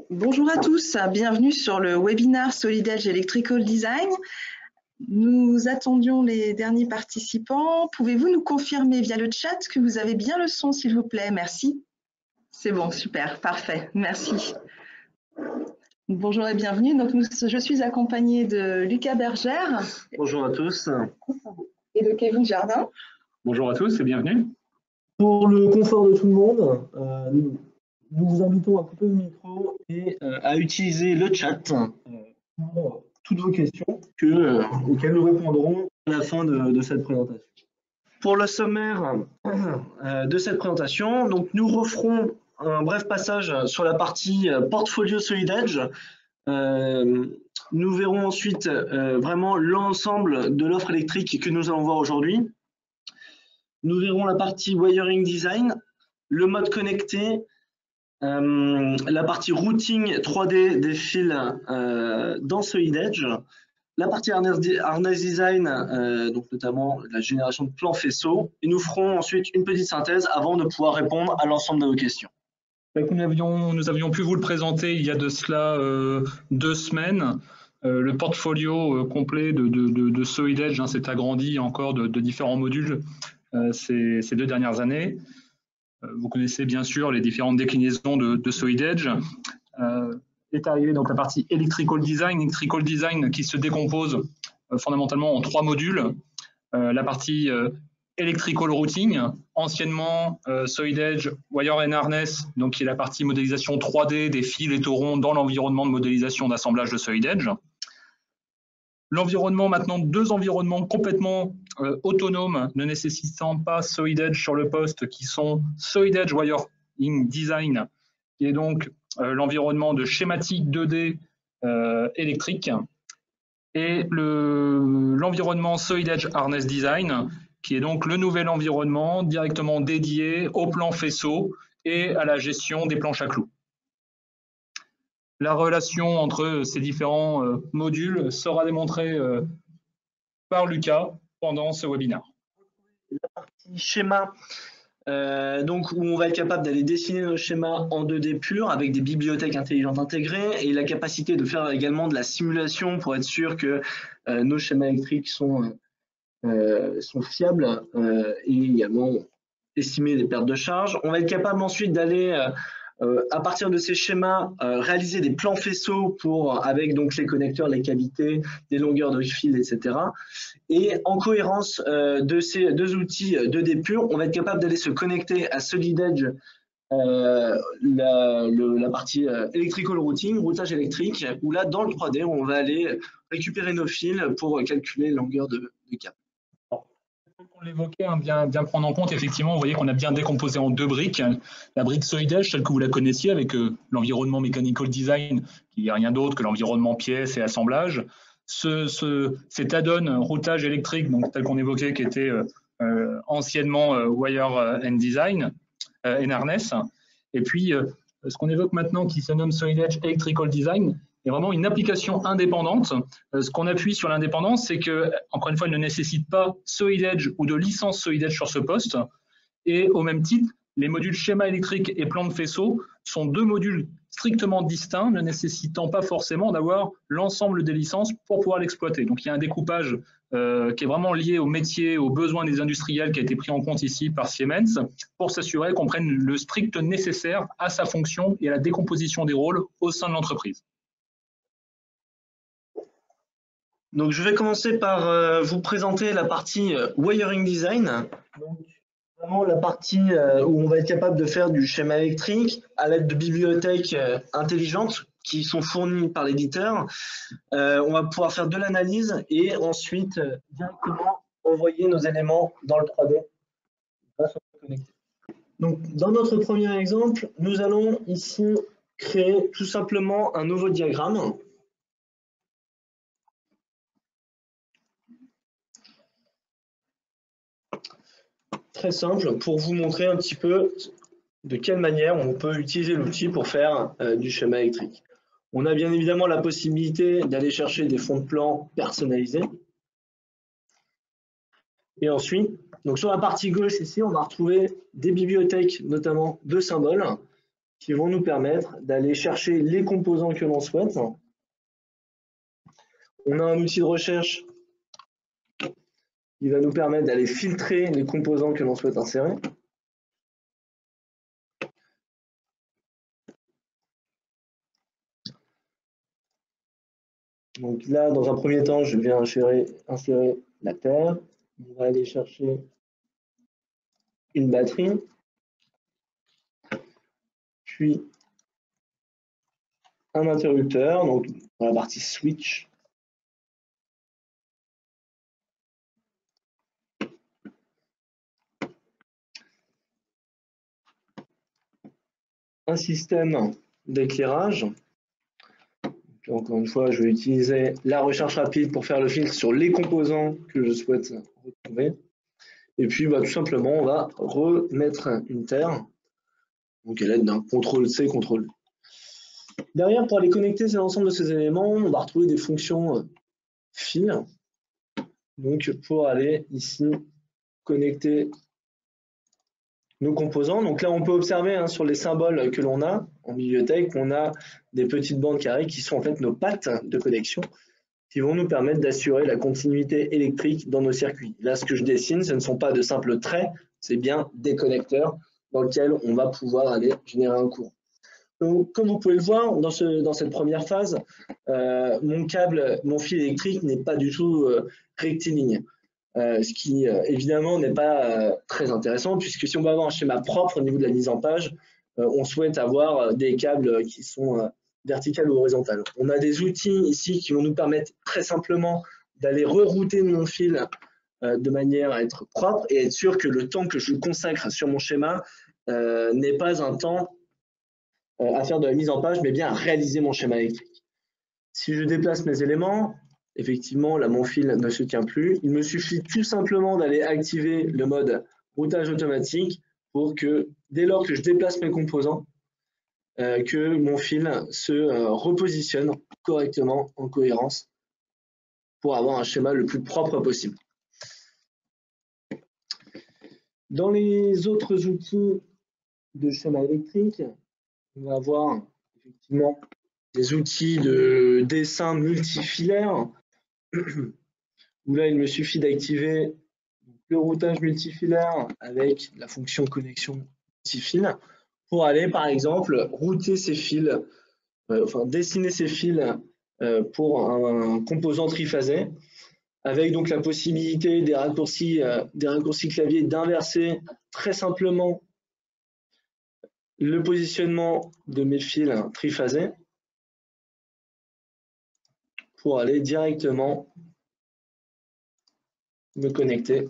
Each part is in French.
Bonjour à tous, bienvenue sur le webinaire Solid Edge Electrical Design. Nous attendions les derniers participants. Pouvez-vous nous confirmer via le chat que vous avez bien le son, s'il vous plaît? Merci. C'est bon, super, parfait, merci. Bonjour et bienvenue. Donc, je suis accompagnée de Lucas Bergère. Bonjour à tous. Et de Kevin Jardin. Bonjour à tous et bienvenue. Pour le confort de tout le monde, nous vous invitons à couper le micro et à utiliser le chat pour toutes vos questions auxquelles nous répondrons à la fin de cette présentation. Pour le sommaire de cette présentation, donc nous referons un bref passage sur la partie portfolio Solid Edge. Nous verrons ensuite vraiment l'ensemble de l'offre électrique que nous allons voir aujourd'hui. Nous verrons la partie wiring design, le mode connecté, la partie routing 3D des fils dans Solid Edge, la partie harness design, donc notamment la génération de plans faisceaux, et nous ferons ensuite une petite synthèse avant de pouvoir répondre à l'ensemble de vos questions. Nous avions pu vous le présenter il y a de cela 2 semaines. Le portfolio complet de Solid Edge s'est agrandi encore de différents modules ces 2 dernières années. Vous connaissez bien sûr les différentes déclinaisons de Solid Edge. Est arrivée donc la partie Electrical Design qui se décompose fondamentalement en 3 modules. La partie Electrical Routing, anciennement Solid Edge Wire and Harness, donc qui est la partie modélisation 3D des fils et taurons dans l'environnement de modélisation d'assemblage de Solid Edge. L'environnement, maintenant 2 environnements complètement autonomes, ne nécessitant pas Solid Edge sur le poste, qui sont Solid Edge Wiring Design, qui est donc l'environnement de schématique 2D électrique, et l'environnement Solid Edge Harness Design, qui est donc le nouvel environnement directement dédié au plan faisceau et à la gestion des planches à clous. La relation entre ces différents modules sera démontrée par Lucas pendant ce webinaire. La partie schéma, donc où on va être capable d'aller dessiner nos schémas en 2D pur avec des bibliothèques intelligentes intégrées et la capacité de faire également de la simulation pour être sûr que nos schémas électriques sont fiables et également estimer les pertes de charge. On va être capable ensuite d'aller à partir de ces schémas, réaliser des plans faisceaux avec donc les connecteurs, les cavités, des longueurs de fil, etc. Et en cohérence de ces 2 outils 2D purs, on va être capable d'aller se connecter à Solid Edge, la partie Electrical Routing, routage électrique, où là, dans le 3D, on va aller récupérer nos fils pour calculer la longueur de câble. On l'évoquait, bien prendre en compte, effectivement, vous voyez qu'on a bien décomposé en 2 briques. La brique Solid Edge, telle que vous la connaissiez, avec l'environnement Mechanical Design, qui n'est rien d'autre que l'environnement pièces et assemblage. Cet add-on routage électrique, donc tel qu'on évoquait, qui était anciennement Wire and Design, and Harness. Et puis, ce qu'on évoque maintenant, qui se nomme Solid Edge Electrical Design, est vraiment une application indépendante. Ce qu'on appuie sur l'indépendance, c'est que, encore une fois, elle ne nécessite pas Solid Edge ou de licence Solid Edge sur ce poste. Et au même titre, les modules schéma électrique et plan de faisceau sont 2 modules strictement distincts, ne nécessitant pas forcément d'avoir l'ensemble des licences pour pouvoir l'exploiter. Donc, il y a un découpage qui est vraiment lié au métier, aux besoins des industriels, qui a été pris en compte ici par Siemens, pour s'assurer qu'on prenne le strict nécessaire à sa fonction et à la décomposition des rôles au sein de l'entreprise. Donc, je vais commencer par vous présenter la partie wiring design. Donc, vraiment la partie où on va être capable de faire du schéma électrique à l'aide de bibliothèques intelligentes qui sont fournies par l'éditeur. On va pouvoir faire de l'analyse et ensuite directement envoyer nos éléments dans le 3D. Donc, dans notre premier exemple, nous allons ici créer tout simplement un nouveau diagramme. Très simple pour vous montrer un petit peu de quelle manière on peut utiliser l'outil pour faire du schéma électrique. On a bien évidemment la possibilité d'aller chercher des fonds de plan personnalisés. Et ensuite, donc sur la partie gauche ici, on va retrouver des bibliothèques, notamment de symboles, qui vont nous permettre d'aller chercher les composants que l'on souhaite. On a un outil de recherche qui va nous permettre d'aller filtrer les composants que l'on souhaite insérer. Donc là, dans un premier temps, je viens insérer la terre. On va aller chercher une batterie, puis un interrupteur, donc dans la partie switch. Un système d'éclairage. Encore une fois, je vais utiliser la recherche rapide pour faire le filtre sur les composants que je souhaite retrouver. Et puis, tout simplement, on va remettre une terre, donc à l'aide d'un CTRL-C, CTRL-V. Derrière, pour aller connecter l'ensemble de ces éléments, on va retrouver des fonctions fil. Donc, pour aller ici connecter nos composants. Donc là, on peut observer sur les symboles que l'on a en bibliothèque, on a des petites bandes carrées qui sont en fait nos pattes de connexion qui vont nous permettre d'assurer la continuité électrique dans nos circuits. Là, ce que je dessine, ce ne sont pas de simples traits, c'est bien des connecteurs dans lesquels on va pouvoir aller générer un courant. Donc, comme vous pouvez le voir, dans cette première phase, mon fil électrique n'est pas du tout rectiligne. Ce qui évidemment n'est pas très intéressant, puisque si on va avoir un schéma propre au niveau de la mise en page, on souhaite avoir des câbles qui sont verticales ou horizontales. On a des outils ici qui vont nous permettre très simplement d'aller rerouter mon fil de manière à être propre et être sûr que le temps que je consacre sur mon schéma n'est pas un temps à faire de la mise en page, mais bien à réaliser mon schéma électrique. Si je déplace mes éléments, effectivement, là, mon fil ne se tient plus. Il me suffit tout simplement d'aller activer le mode routage automatique pour que, dès lors que je déplace mes composants, que mon fil se repositionne correctement en cohérence pour avoir un schéma le plus propre possible. Dans les autres outils de schéma électrique, on va avoir effectivement des outils de dessin multifilaire, où là, il me suffit d'activer le routage multifilaire avec la fonction connexion multifil pour aller, par exemple, router ces fils, dessiner ces fils pour un composant triphasé, avec donc la possibilité des raccourcis clavier d'inverser très simplement le positionnement de mes fils triphasés pour aller directement me connecter.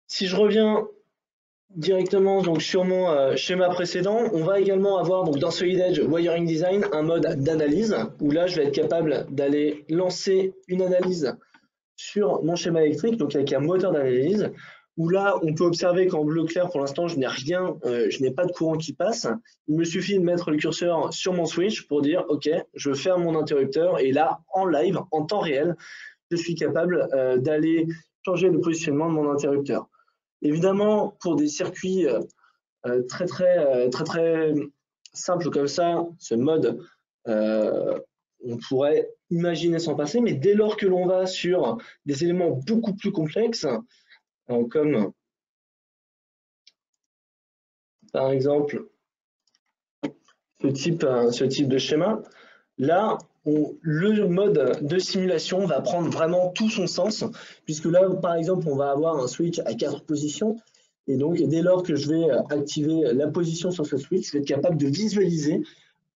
Si je reviens directement donc, sur mon schéma précédent, on va également avoir donc, dans Solid Edge Wiring Design un mode d'analyse où là je vais être capable d'aller lancer une analyse sur mon schéma électrique, donc avec un moteur d'analyse, où là on peut observer qu'en bleu clair pour l'instant je n'ai rien, je n'ai pas de courant qui passe. Il me suffit de mettre le curseur sur mon switch pour dire ok, je ferme mon interrupteur et là en live, en temps réel, je suis capable d'aller changer le positionnement de mon interrupteur. Évidemment, pour des circuits très simples comme ça, ce mode, on pourrait imaginer s'en passer, mais dès lors que l'on va sur des éléments beaucoup plus complexes, comme par exemple ce type de schéma, là, le mode de simulation va prendre vraiment tout son sens, puisque là, par exemple, on va avoir un switch à 4 positions, et donc dès lors que je vais activer la position sur ce switch, je vais être capable de visualiser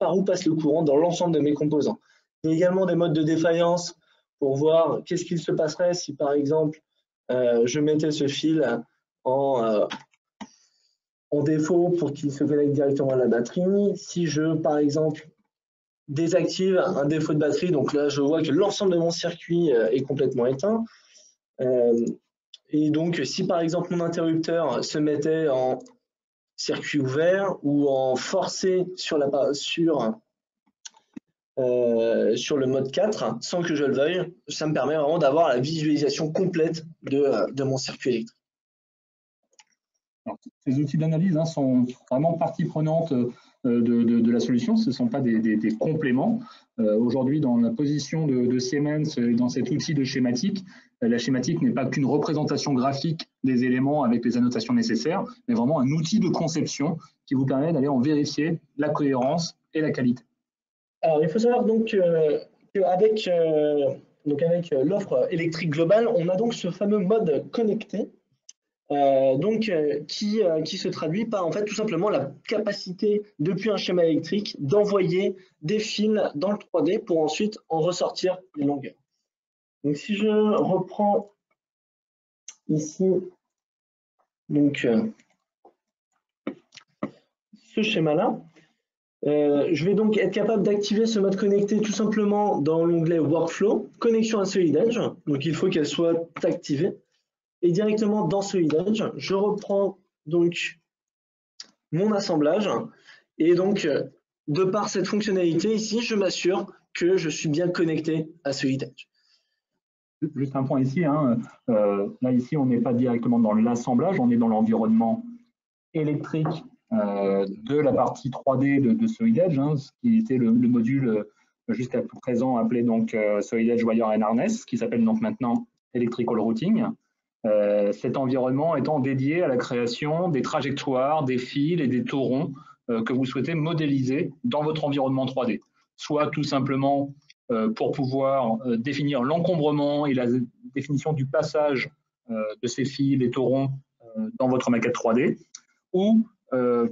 par où passe le courant dans l'ensemble de mes composants. Il y a également des modes de défaillance pour voir qu'est-ce qu'il se passerait si, par exemple, je mettais ce fil en défaut pour qu'il se connecte directement à la batterie. Si je, par exemple, désactive un défaut de batterie, donc là je vois que l'ensemble de mon circuit est complètement éteint. Et donc si par exemple mon interrupteur se mettait en circuit ouvert ou en forcé sur sur le mode 4 sans que je le veuille. Ça me permet vraiment d'avoir la visualisation complète de mon circuit électrique. Alors, ces outils d'analyse sont vraiment partie prenante de la solution, ce ne sont pas des compléments. Aujourd'hui, dans la position de Siemens, dans cet outil de schématique, la schématique n'est pas qu'une représentation graphique des éléments avec les annotations nécessaires, mais vraiment un outil de conception qui vous permet d'aller en vérifier la cohérence et la qualité. Alors, il faut savoir donc qu'avec l'offre électrique globale, on a donc ce fameux mode connecté, qui se traduit par en fait tout simplement la capacité depuis un schéma électrique d'envoyer des fils dans le 3D pour ensuite en ressortir les longueurs. Donc si je reprends ici donc ce schéma-là, je vais donc être capable d'activer ce mode connecté tout simplement dans l'onglet Workflow, connexion à Solid Edge. Donc il faut qu'elle soit activée. Et directement dans Solid Edge, je reprends donc mon assemblage. Et donc, de par cette fonctionnalité ici, je m'assure que je suis bien connecté à Solid Edge. Juste un point ici, là ici on n'est pas directement dans l'assemblage, on est dans l'environnement électrique de la partie 3D de Solid Edge, ce qui était le module jusqu'à présent appelé donc Solid Edge Wire and Harness, qui s'appelle donc maintenant Electrical Routing. Cet environnement étant dédié à la création des trajectoires, des fils et des taurons que vous souhaitez modéliser dans votre environnement 3D. Soit tout simplement pour pouvoir définir l'encombrement et la définition du passage de ces fils et taurons dans votre maquette 3D, ou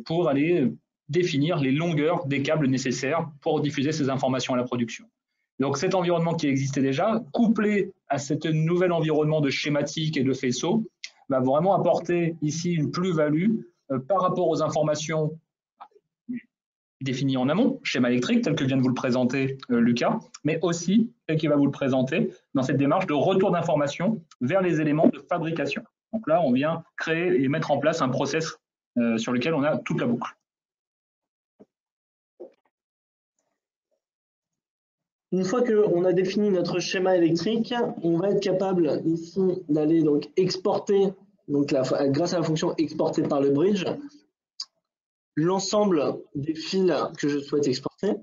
pour aller définir les longueurs des câbles nécessaires pour diffuser ces informations à la production. Donc cet environnement qui existait déjà, couplé à cet nouvel environnement de schématique et de faisceau, va vraiment apporter ici une plus-value par rapport aux informations définies en amont, schéma électrique tel que vient de vous le présenter Lucas, mais aussi tel qu'il va vous le présenter dans cette démarche de retour d'informations vers les éléments de fabrication. Donc là, on vient créer et mettre en place un process sur lequel on a toute la boucle. Une fois qu'on a défini notre schéma électrique, on va être capable ici d'aller donc exporter, donc grâce à la fonction exporter par le bridge, l'ensemble des fils que je souhaite exporter.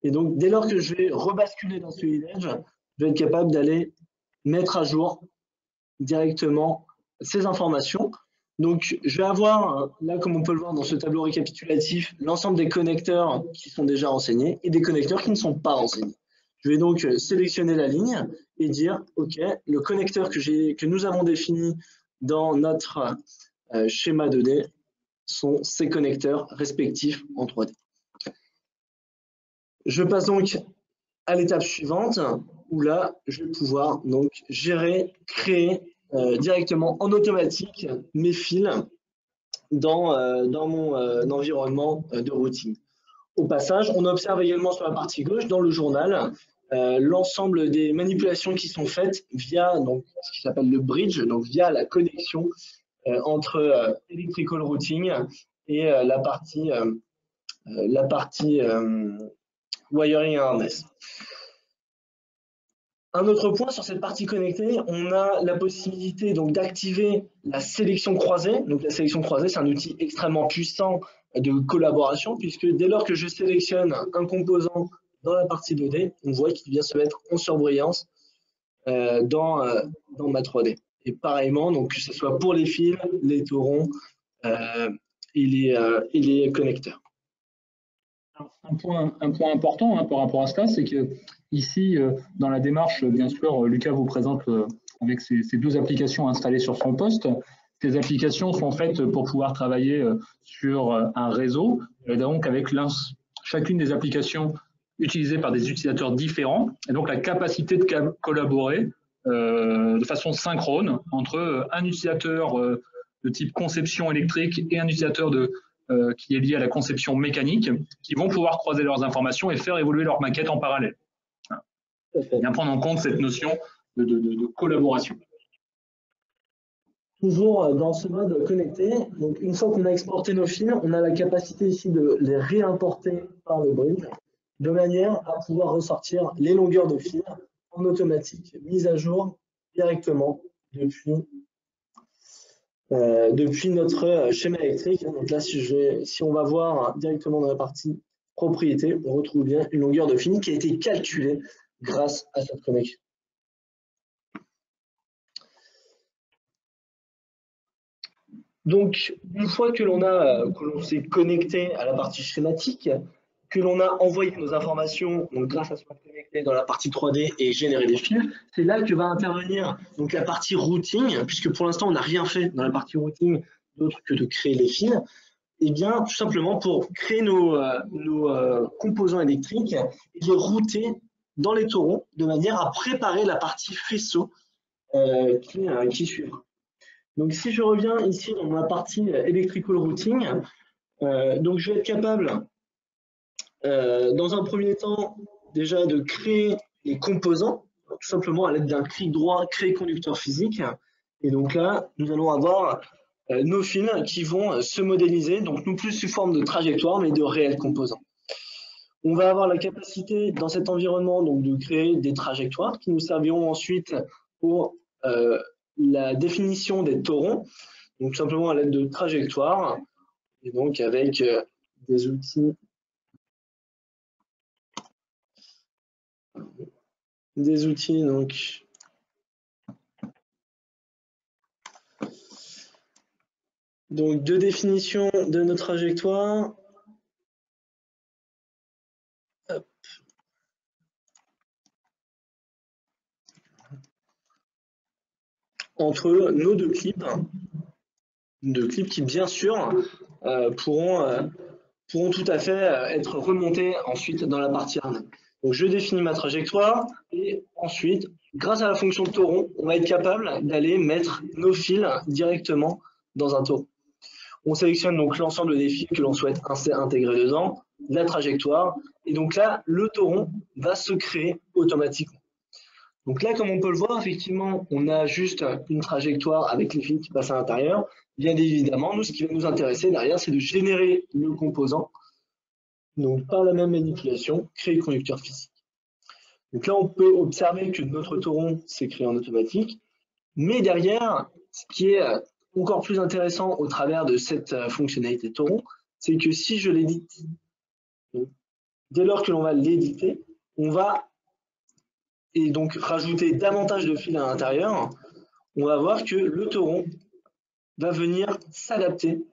Et donc dès lors que je vais rebasculer dans Solid Edge, je vais être capable d'aller mettre à jour directement ces informations. Donc je vais avoir, là comme on peut le voir dans ce tableau récapitulatif, l'ensemble des connecteurs qui sont déjà renseignés et des connecteurs qui ne sont pas renseignés. Je vais donc sélectionner la ligne et dire, OK, le connecteur que nous avons défini dans notre schéma 2D sont ces connecteurs respectifs en 3D. Je passe donc à l'étape suivante, où là, je vais pouvoir donc gérer, créer directement en automatique mes fils dans mon environnement de routing. Au passage, on observe également sur la partie gauche, dans le journal, l'ensemble des manipulations qui sont faites via donc, ce qui s'appelle le bridge, donc via la connexion entre Electrical Routing et la partie Wiring Harness. Un autre point sur cette partie connectée, on a la possibilité donc d'activer la sélection croisée. Donc la sélection croisée, c'est un outil extrêmement puissant de collaboration, puisque dès lors que je sélectionne un composant dans la partie 2D, on voit qu'il vient se mettre en surbrillance dans ma 3D. Et pareillement, donc que ce soit pour les fils, les taurons et les connecteurs. Un point important par rapport à cela, c'est que ici, dans la démarche, bien sûr, Lucas vous présente avec ces deux applications installées sur son poste. Ces applications sont faites pour pouvoir travailler sur un réseau, et donc avec chacune des applications utilisées par des utilisateurs différents, et donc la capacité de collaborer de façon synchrone entre un utilisateur de type conception électrique et un utilisateur qui est lié à la conception mécanique, qui vont pouvoir croiser leurs informations et faire évoluer leur maquette en parallèle. Bien prendre en compte cette notion de collaboration. Toujours dans ce mode connecté, donc une fois qu'on a exporté nos fils, on a la capacité ici de les réimporter par le bridge. de manière à pouvoir ressortir les longueurs de fil en automatique, mise à jour directement depuis notre schéma électrique. Donc là, si on va voir directement dans la partie propriété, on retrouve bien une longueur de fil qui a été calculée grâce à cette connexion. Donc, une fois que l'on s'est connecté à la partie schématique, que l'on a envoyé nos informations donc grâce à ce mode connecté dans la partie 3D et générer des fils, c'est là que va intervenir donc la partie routing, puisque pour l'instant on n'a rien fait dans la partie routing d'autre que de créer les fils. Et bien tout simplement pour créer nos composants électriques et les router dans les taurons de manière à préparer la partie faisceau qui suivra. Donc si je reviens ici dans ma partie electrical routing, donc je vais être capable dans un premier temps déjà de créer les composants, tout simplement à l'aide d'un clic droit, créer conducteur physique. Et donc là, nous allons avoir nos fils qui vont se modéliser, donc non plus sous forme de trajectoire, mais de réels composants. On va avoir la capacité dans cet environnement donc, de créer des trajectoires qui nous serviront ensuite pour la définition des taurons, donc tout simplement à l'aide de trajectoires, et donc avec des outils donc de définition de nos trajectoires. Hop. Entre nos deux clips qui bien sûr pourront tout à fait être remontés ensuite dans la partie harnais. Donc je définis ma trajectoire et ensuite, grâce à la fonction de tauron, on va être capable d'aller mettre nos fils directement dans un tauron. On sélectionne donc l'ensemble des fils que l'on souhaite intégrer dedans, la trajectoire, et donc là, le tauron va se créer automatiquement. Donc là, comme on peut le voir, effectivement, on a juste une trajectoire avec les fils qui passent à l'intérieur. Bien évidemment, nous, ce qui va nous intéresser derrière, c'est de générer le composant. Donc, par la même manipulation, créer le conducteur physique. Donc là, on peut observer que notre tauron s'est créé en automatique. Mais derrière, ce qui est encore plus intéressant au travers de cette fonctionnalité tauron, c'est que si je l'édite, dès lors que l'on va l'éditer, on va et donc rajouter davantage de fils à l'intérieur, on va voir que le tauron va venir s'adapter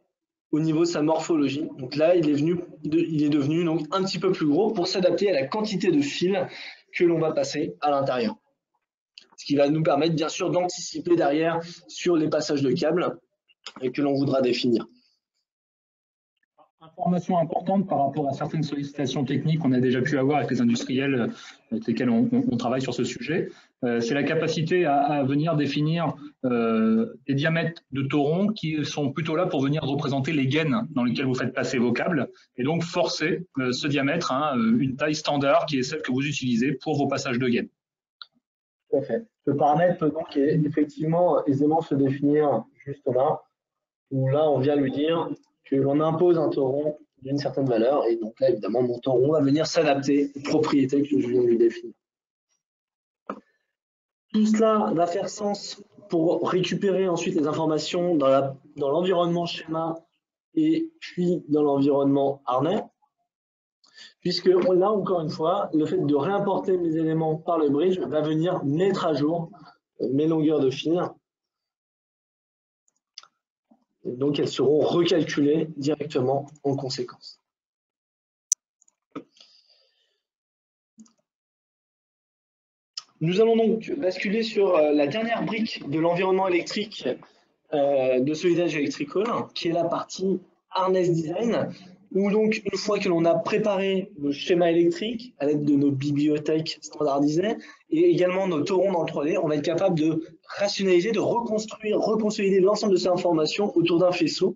au niveau de sa morphologie. Donc là, il est devenu donc un petit peu plus gros pour s'adapter à la quantité de fils que l'on va passer à l'intérieur. Ce qui va nous permettre bien sûr d'anticiper derrière sur les passages de câbles que l'on voudra définir. Information importante par rapport à certaines sollicitations techniques qu'on a déjà pu avoir avec les industriels avec lesquels on travaille sur ce sujet, c'est la capacité à venir définir des diamètres de taurons qui sont plutôt là pour venir représenter les gaines dans lesquelles vous faites passer vos câbles et donc forcer ce diamètre à une taille standard qui est celle que vous utilisez pour vos passages de gaines. Tout à fait. Ce paramètre peut donc effectivement aisément se définir juste là, où là on vient lui dire que l'on impose un tauron d'une certaine valeur, et donc là évidemment mon tauron va venir s'adapter aux propriétés que je viens de lui définir. Tout cela va faire sens pour récupérer ensuite les informations dans l'environnement schéma et puis dans l'environnement harnais, puisque là encore une fois, le fait de réimporter mes éléments par le bridge va venir mettre à jour mes longueurs de fil. Et donc, elles seront recalculées directement en conséquence. Nous allons donc basculer sur la dernière brique de l'environnement électrique de Solid-Edge Electrical, qui est la partie harness design, où donc une fois que l'on a préparé le schéma électrique à l'aide de nos bibliothèques standardisées et également nos taurons dans le 3D, on va être capable de rationaliser, de reconsolider l'ensemble de ces informations autour d'un faisceau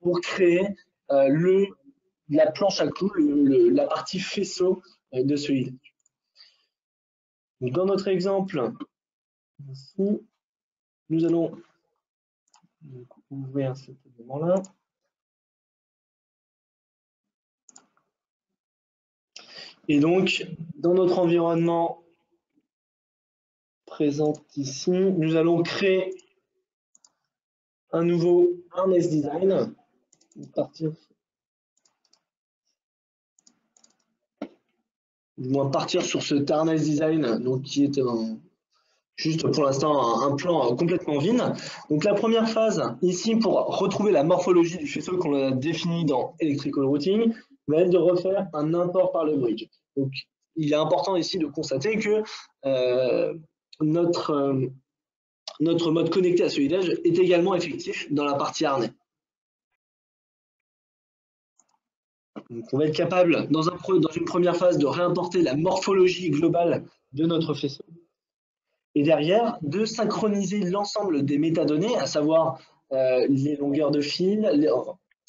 pour créer la planche à clous, la partie faisceau de Solid. Dans notre exemple, ici, nous allons ouvrir cet élément-là. Et donc, dans notre environnement présent ici, nous allons créer un nouveau harness design. Partir sur ce harness design, donc qui est juste pour l'instant un plan complètement vide. Donc la première phase ici pour retrouver la morphologie du faisceau qu'on a défini dans Electrical Routing va être de refaire un import par le bridge. Donc il est important ici de constater que notre mode connecté à Solidage est également effectif dans la partie harnais. Donc on va être capable dans une première phase de réimporter la morphologie globale de notre faisceau. Et derrière, de synchroniser l'ensemble des métadonnées, à savoir les longueurs de fil,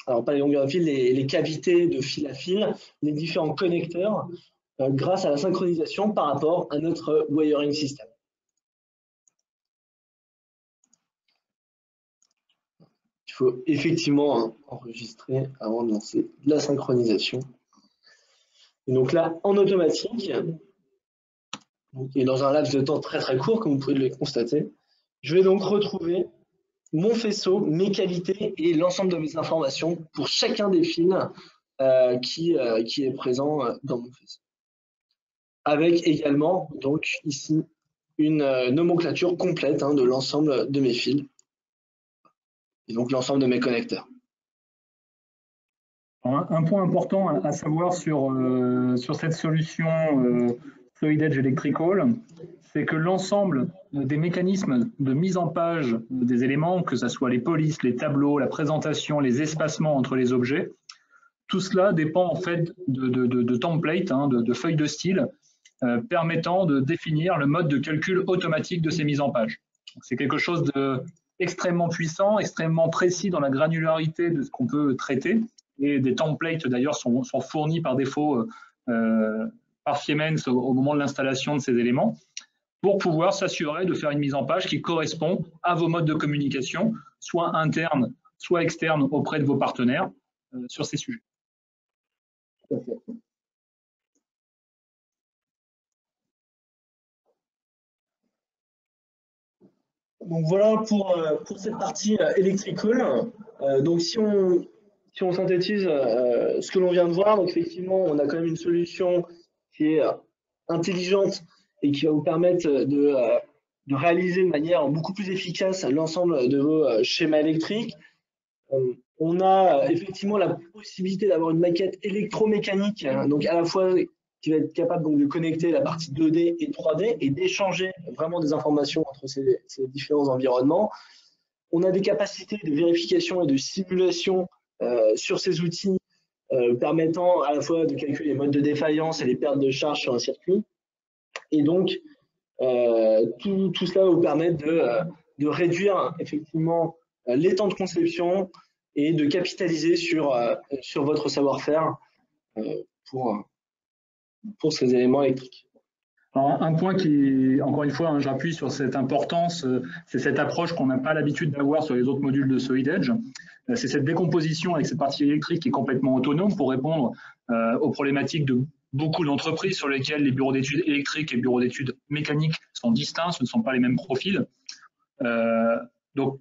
alors pas les longueurs de fil, les cavités de fil à fil, les différents connecteurs, grâce à la synchronisation par rapport à notre wiring system. Il faut effectivement enregistrer avant de lancer la synchronisation. Et donc là, en automatique, et dans un laps de temps très très court, comme vous pouvez le constater, je vais donc retrouver mon faisceau, mes qualités et l'ensemble de mes informations pour chacun des fils qui est présent dans mon faisceau. Avec également, donc ici, une nomenclature complète de l'ensemble de mes fils et donc l'ensemble de mes connecteurs. Un point important à savoir sur cette solution SolidEdge Electrical, c'est que l'ensemble des mécanismes de mise en page des éléments, que ce soit les polices, les tableaux, la présentation, les espacements entre les objets, tout cela dépend en fait de templates, de feuilles de style, permettant de définir le mode de calcul automatique de ces mises en page. C'est quelque chose d'extrêmement puissant, extrêmement précis dans la granularité de ce qu'on peut traiter. Et des templates d'ailleurs sont fournis par défaut par Siemens au moment de l'installation de ces éléments pour pouvoir s'assurer de faire une mise en page qui correspond à vos modes de communication, soit internes, soit externes auprès de vos partenaires sur ces sujets. Donc voilà pour cette partie electrical. Donc si on synthétise ce que l'on vient de voir, donc effectivement on a quand même une solution qui est intelligente et qui va vous permettre de réaliser de manière beaucoup plus efficace l'ensemble de vos schémas électriques. On a effectivement la possibilité d'avoir une maquette électromécanique, donc à la fois qui va être capable donc de connecter la partie 2D et 3D et d'échanger vraiment des informations entre ces différents environnements. On a des capacités de vérification et de simulation sur ces outils permettant à la fois de calculer les modes de défaillance et les pertes de charge sur un circuit. Et donc, tout cela va vous permettre de réduire effectivement les temps de conception et de capitaliser sur votre savoir-faire pour ces éléments électriques. Alors, un point qui, encore une fois, j'appuie sur cette importance, c'est cette approche qu'on n'a pas l'habitude d'avoir sur les autres modules de SolidEdge. C'est cette décomposition avec cette partie électrique qui est complètement autonome pour répondre aux problématiques de beaucoup d'entreprises sur lesquelles les bureaux d'études électriques et les bureaux d'études mécaniques sont distincts, ce ne sont pas les mêmes profils. Donc,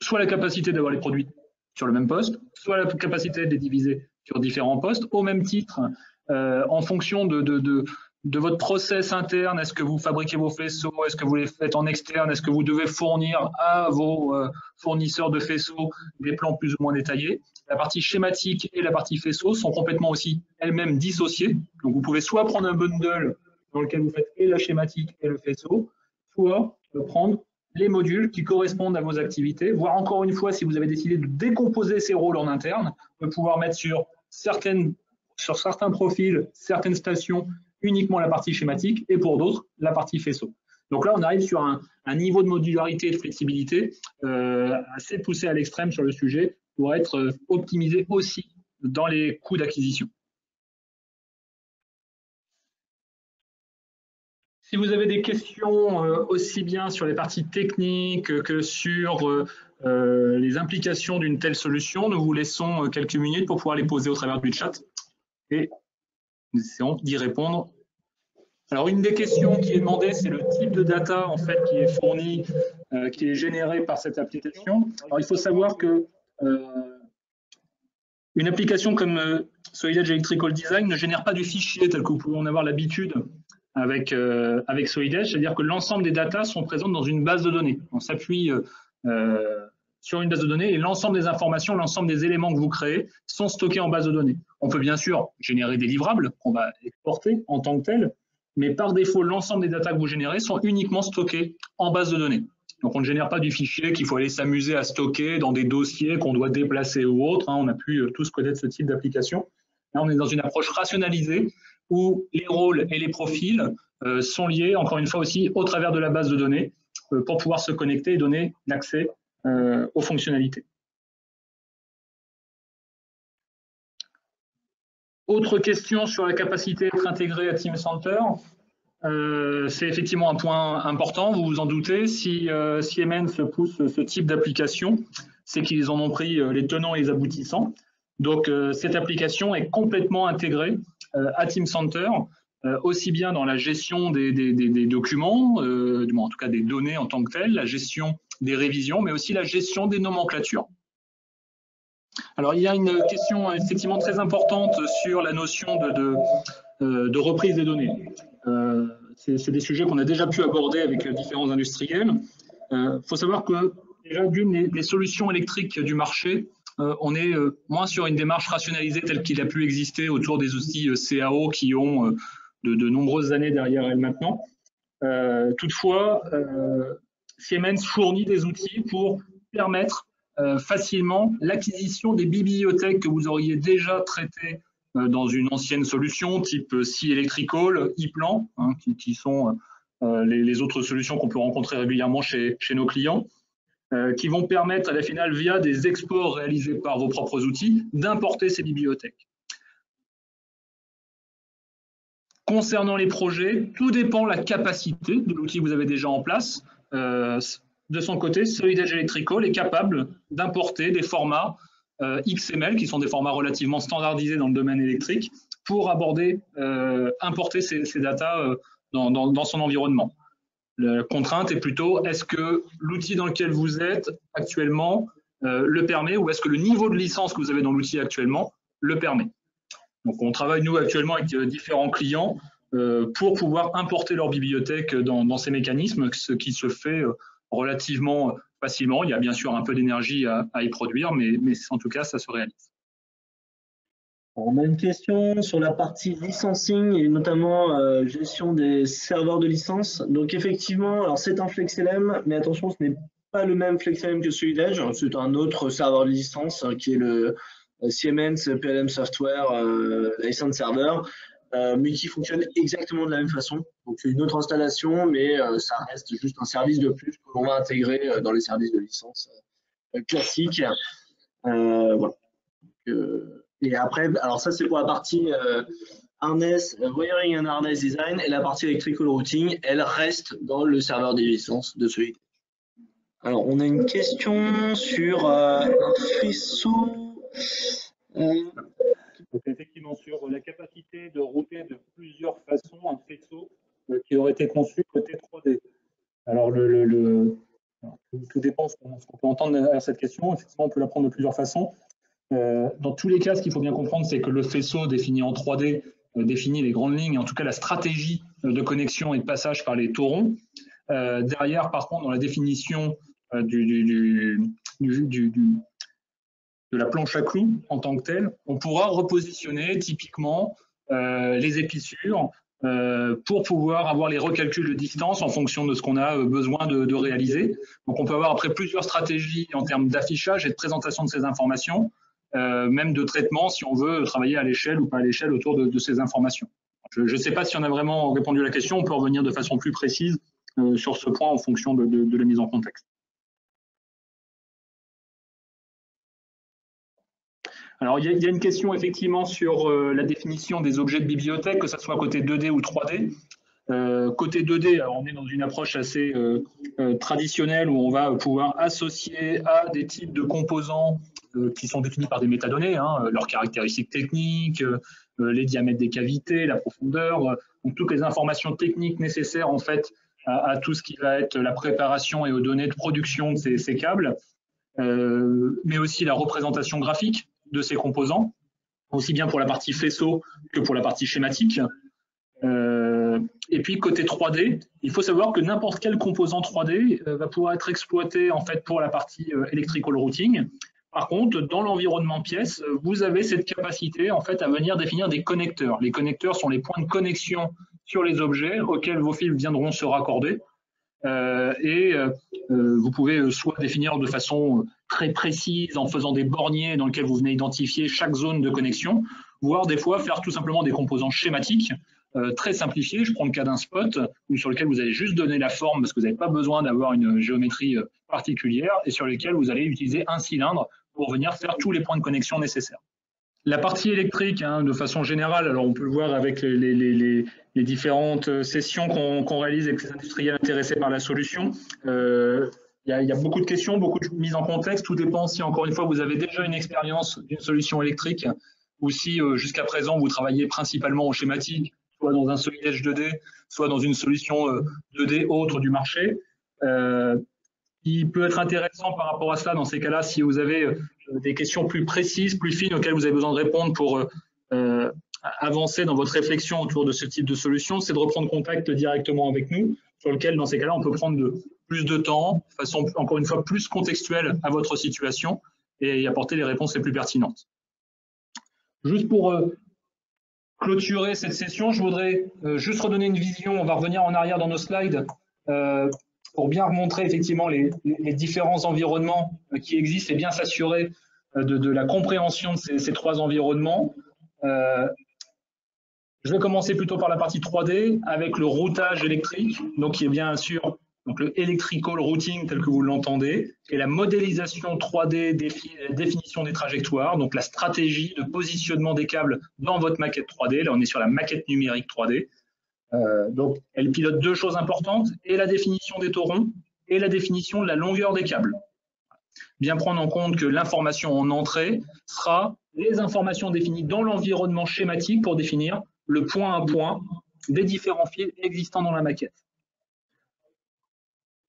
soit la capacité d'avoir les produits sur le même poste, soit la capacité de les diviser sur différents postes, au même titre, en fonction de votre process interne. Est-ce que vous fabriquez vos faisceaux? Est-ce que vous les faites en externe? Est-ce que vous devez fournir à vos fournisseurs de faisceaux des plans plus ou moins détaillés? La partie schématique et la partie faisceau sont complètement aussi elles-mêmes dissociées. Donc, vous pouvez soit prendre un bundle dans lequel vous faites et la schématique et le faisceau, soit prendre les modules qui correspondent à vos activités, voire encore une fois, si vous avez décidé de décomposer ces rôles en interne, de pouvoir mettre sur certains profils, certaines stations, uniquement la partie schématique et pour d'autres, la partie faisceau. Donc là, on arrive sur un niveau de modularité et de flexibilité assez poussé à l'extrême sur le sujet pour être optimisé aussi dans les coûts d'acquisition. Si vous avez des questions aussi bien sur les parties techniques que sur les implications d'une telle solution, nous vous laissons quelques minutes pour pouvoir les poser au travers du chat. Et nous essayons d'y répondre. Alors, une des questions qui est demandée, c'est le type de data en fait qui est fourni, qui est généré par cette application. Alors, il faut savoir que une application comme Solid Edge Electrical Design ne génère pas du fichier tel que vous pouvez en avoir l'habitude avec Solid Edge, c'est-à-dire que l'ensemble des datas sont présentes dans une base de données. On s'appuie sur une base de données et l'ensemble des informations, l'ensemble des éléments que vous créez sont stockés en base de données. On peut bien sûr générer des livrables qu'on va exporter en tant que tels, mais par défaut, l'ensemble des datas que vous générez sont uniquement stockés en base de données. Donc, on ne génère pas du fichier qu'il faut aller s'amuser à stocker dans des dossiers qu'on doit déplacer ou autre. On a pu tous connaître ce type d'application. Là, on est dans une approche rationalisée où les rôles et les profils sont liés, encore une fois aussi, au travers de la base de données pour pouvoir se connecter et donner l'accès aux fonctionnalités. Autre question sur la capacité d'être intégrée à Teamcenter. C'est effectivement un point important, vous vous en doutez. Si Siemens pousse ce type d'application, c'est qu'ils en ont pris les tenants et les aboutissants. Donc, cette application est complètement intégrée à Teamcenter, aussi bien dans la gestion des documents, en tout cas des données en tant que telles, la gestion des révisions, mais aussi la gestion des nomenclatures. Alors, il y a une question effectivement très importante sur la notion de reprise des données. C'est des sujets qu'on a déjà pu aborder avec différents industriels. Faut savoir que déjà les solutions électriques du marché, on est moins sur une démarche rationalisée telle qu'il a pu exister autour des outils CAO qui ont de nombreuses années derrière elles maintenant. Toutefois, Siemens fournit des outils pour permettre facilement l'acquisition des bibliothèques que vous auriez déjà traitées dans une ancienne solution type C Electrical, ePlan, qui sont les autres solutions qu'on peut rencontrer régulièrement chez nos clients, qui vont permettre à la finale, via des exports réalisés par vos propres outils, d'importer ces bibliothèques. Concernant les projets, tout dépend de la capacité de l'outil que vous avez déjà en place. De son côté, Solid Edge Electrical est capable d'importer des formats XML, qui sont des formats relativement standardisés dans le domaine électrique, pour importer ces datas dans son environnement. La contrainte est plutôt, est-ce que l'outil dans lequel vous êtes actuellement le permet, ou est-ce que le niveau de licence que vous avez dans l'outil actuellement le permet? Donc, on travaille, nous, actuellement avec différents clients pour pouvoir importer leur bibliothèque dans ces mécanismes, ce qui se fait relativement facilement. Il y a bien sûr un peu d'énergie à y produire, mais en tout cas, ça se réalise. On a une question sur la partie licensing et notamment gestion des serveurs de licence. Donc effectivement, alors c'est un FlexLM, mais attention, ce n'est pas le même FlexLM que Solid Edge. C'est un autre serveur de licence qui est le Siemens PLM Software License Server, mais qui fonctionne exactement de la même façon. Donc c'est une autre installation, mais ça reste juste un service de plus que l'on va intégrer dans les services de licence classiques. Voilà. Et après, alors ça c'est pour la partie harness, wiring and harness design, et la partie electrical routing, elle reste dans le serveur des licences de Solid. Alors on a une question sur un faisceau. Donc, effectivement, sur la capacité de router de plusieurs façons un faisceau qui aurait été conçu côté 3D. Alors, tout dépend de ce qu'on peut entendre derrière cette question. Effectivement, on peut la prendre de plusieurs façons. Dans tous les cas, ce qu'il faut bien comprendre, c'est que le faisceau défini en 3D définit les grandes lignes, en tout cas la stratégie de connexion et de passage par les taurons. Derrière, par contre, dans la définition de la planche à clous en tant que telle, on pourra repositionner typiquement les épissures pour pouvoir avoir les recalculs de distance en fonction de ce qu'on a besoin de réaliser. Donc on peut avoir après plusieurs stratégies en termes d'affichage et de présentation de ces informations, même de traitement si on veut travailler à l'échelle ou pas à l'échelle autour de ces informations. Je ne sais pas si on a vraiment répondu à la question, on peut revenir de façon plus précise sur ce point en fonction de la mise en contexte. Alors, il y a une question effectivement sur la définition des objets de bibliothèque, que ce soit côté 2D ou 3D. Côté 2D, alors on est dans une approche assez traditionnelle où on va pouvoir associer à des types de composants qui sont définis par des métadonnées, hein, leurs caractéristiques techniques, les diamètres des cavités, la profondeur, donc toutes les informations techniques nécessaires en fait à tout ce qui va être la préparation et aux données de production de ces câbles, mais aussi la représentation graphique de ces composants, aussi bien pour la partie faisceau que pour la partie schématique. Et puis côté 3D, il faut savoir que n'importe quel composant 3D va pouvoir être exploité en fait pour la partie electrical routing. Par contre, dans l'environnement pièce, vous avez cette capacité en fait à venir définir des connecteurs. Les connecteurs sont les points de connexion sur les objets auxquels vos fils viendront se raccorder. Vous pouvez soit définir de façon très précise en faisant des borniers dans lesquels vous venez identifier chaque zone de connexion, voire des fois faire tout simplement des composants schématiques très simplifiés. Je prends le cas d'un spot sur lequel vous allez juste donner la forme parce que vous n'avez pas besoin d'avoir une géométrie particulière et sur lesquels vous allez utiliser un cylindre pour venir faire tous les points de connexion nécessaires. La partie électrique, hein, de façon générale, alors on peut le voir avec les différentes sessions qu'on réalise avec les industriels intéressés par la solution. Il y a beaucoup de questions, beaucoup de mises en contexte. Tout dépend si, encore une fois, vous avez déjà une expérience d'une solution électrique ou si, jusqu'à présent, vous travaillez principalement au schématique, soit dans un Solid Edge 2D, soit dans une solution 2D autre du marché. Il peut être intéressant par rapport à ça, dans ces cas-là, si vous avez des questions plus précises, plus fines, auxquelles vous avez besoin de répondre pour avancer dans votre réflexion autour de ce type de solution, c'est de reprendre contact directement avec nous, sur lequel, dans ces cas-là, on peut prendre plus de temps, de façon, encore une fois, plus contextuelle à votre situation et y apporter les réponses les plus pertinentes. Juste pour clôturer cette session, je voudrais juste redonner une vision. On va revenir en arrière dans nos slides pour bien remontrer effectivement les différents environnements qui existent et bien s'assurer de la compréhension de ces trois environnements. Je vais commencer plutôt par la partie 3D avec le routage électrique, donc qui est bien sûr donc le electrical routing tel que vous l'entendez, et la modélisation 3D, définition des trajectoires, donc la stratégie de positionnement des câbles dans votre maquette 3D. Là, on est sur la maquette numérique 3D. Donc, elle pilote deux choses importantes, et la définition des taurons et la définition de la longueur des câbles. Bien prendre en compte que l'information en entrée sera les informations définies dans l'environnement schématique pour définir le point à point des différents fils existants dans la maquette.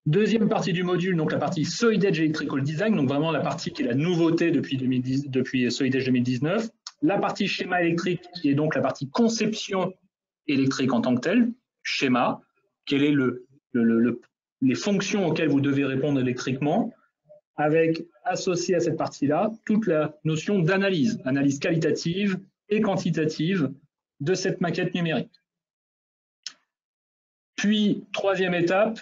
Deuxième partie du module, donc la partie Solid Edge Electrical Design, donc vraiment la partie qui est la nouveauté depuis Solid Edge 2019. La partie schéma électrique qui est donc la partie conception électrique en tant que telle, schéma, quelles sont les fonctions auxquelles vous devez répondre électriquement, avec associé à cette partie-là toute la notion d'analyse, analyse qualitative et quantitative de cette maquette numérique. Puis, troisième étape,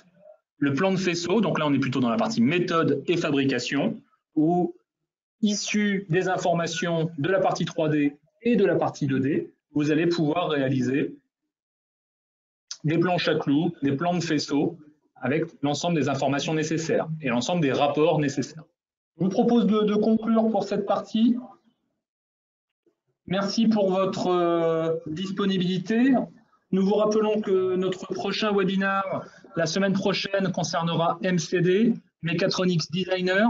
le plan de faisceau. Donc là, on est plutôt dans la partie méthode et fabrication, où, issu des informations de la partie 3D et de la partie 2D, vous allez pouvoir réaliser des planches à clous, des plans de faisceau, avec l'ensemble des informations nécessaires et l'ensemble des rapports nécessaires. Je vous propose de conclure pour cette partie. Merci pour votre disponibilité. Nous vous rappelons que notre prochain webinaire, la semaine prochaine, concernera MCD, Mechatronics Designer,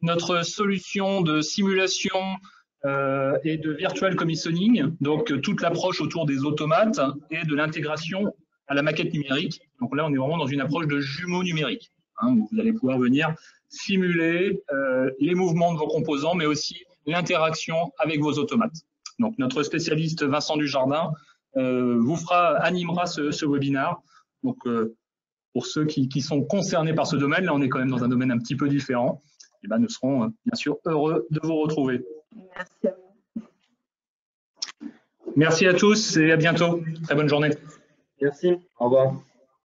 notre solution de simulation et de virtual commissioning, donc toute l'approche autour des automates et de l'intégration à la maquette numérique. Donc là, on est vraiment dans une approche de jumeaux numériques. Où vous allez pouvoir venir simuler les mouvements de vos composants, mais aussi l'interaction avec vos automates. Donc notre spécialiste Vincent Dujardin animera ce webinaire. Donc pour ceux qui sont concernés par ce domaine, là on est quand même dans un domaine un petit peu différent, et ben, nous serons bien sûr heureux de vous retrouver. Merci à vous. Merci à tous et à bientôt. Très bonne journée. Merci, au revoir.